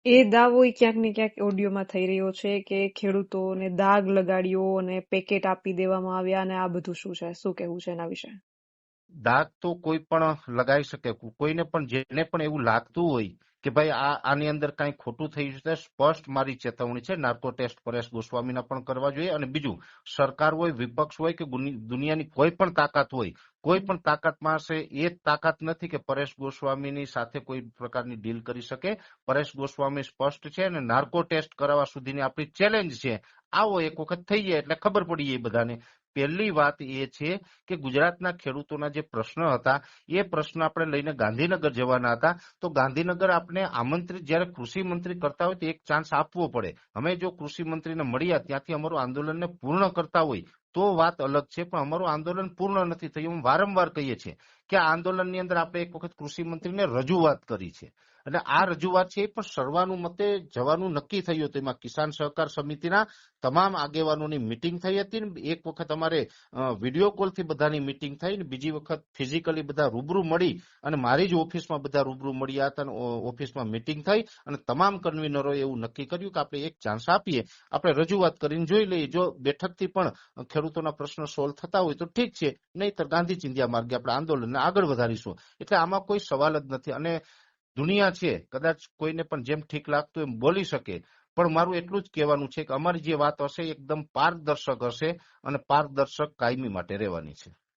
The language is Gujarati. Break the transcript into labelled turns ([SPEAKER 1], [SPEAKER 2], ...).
[SPEAKER 1] એ દાવો ક્યાંક ને ક્યાંક ઓડિયોમાં થઈ રહ્યો છે કે ખેડૂતોને દાગ લગાડ્યો અને પેકેટ આપી દેવામાં આવ્યા અને આ બધું શું છે, શું કહેવું છે એના વિશે?
[SPEAKER 2] દાગ તો કોઈ પણ લગાવી શકે, કોઈને પણ જેને પણ એવું લાગતું હોય કે ભાઈ આની અંદર કઈ ખોટું થયું છે, સ્પષ્ટ મારી ચેતવણી છે, નાર્કો ટેસ્ટ પરેશ ગોસ્વામીના પણ કરવા જોઈએ. અને બીજું, સરકાર હોય, વિપક્ષ હોય કે દુનિયાની કોઈ પણ તાકાત હોય, કોઈ પણ તાકાત પાસે એ તાકાત નથી કે પરેશ ગોસ્વામીની સાથે કોઈ પ્રકારની ડીલ કરી શકે. પરેશ ગોસ્વામી સ્પષ્ટ છે અને નાર્કો ટેસ્ટ કરાવવા સુધીની આપણી ચેલેન્જ છે. આવો એક વખત થઈ જાય એટલે ખબર પડી જાય બધાને. પહેલી વાત એ છે કે ગુજરાતના ખેડૂતોના જે પ્રશ્ન હતા એ પ્રશ્ન આપણે લઈને ગાંધીનગર જવાના હતા. તો ગાંધીનગર આપણે આમંત્રિત જ્યારે કૃષિ મંત્રી કરતા હોય તો એક ચાન્સ આપવો પડે. અમે જો કૃષિ મંત્રીને મળ્યા ત્યાંથી અમારું આંદોલનને પૂર્ણ કરતા હોય તો વાત અલગ છે, પણ અમારું આંદોલન પૂર્ણ નથી થયું. અમે વારંવાર કહીએ છીએ કે આ આંદોલનની અંદર આપણે એક વખત કૃષિ મંત્રીને રજૂઆત કરી છે અને આ રજૂઆત છે એ પણ સર્વાનુમતે જવાનું નક્કી થયું હતું. એમાં કિસાન સહકાર સમિતિના તમામ આગેવાનોની મિટિંગ થઈ હતી. એક વખત અમારે વિડીયો કોલથી બધાની મિટિંગ થઈ ને બીજી વખત ફિઝિકલી બધા રૂબરૂ મળી અને મારી જ ઓફિસમાં બધા રૂબરૂ મળ્યા હતા અને ઓફિસમાં મિટિંગ થઈ અને તમામ કન્વીનરોએ એવું નક્કી કર્યું કે આપણે એક ચાન્સ આપીએ, આપણે રજૂઆત કરીને જોઈ લઈએ. જો બેઠકથી પણ ખેડૂતોના પ્રશ્નો સોલ્વ થતા હોય તો ઠીક છે, નહીતર ગાંધી ચિંધ્યા માર્ગે આપણે આંદોલનને આગળ વધારીશું. એટલે આમાં કોઈ સવાલ જ નથી. અને દુનિયા છે, કદાચ કોઈને પણ જેમ ઠીક લાગતું એમ બોલી શકે, પણ મારું એટલું જ કહેવાનું છે કે અમારી જે વાત હશે એકદમ પારદર્શક હશે અને પારદર્શક કાયમી માટે રહેવાની છે.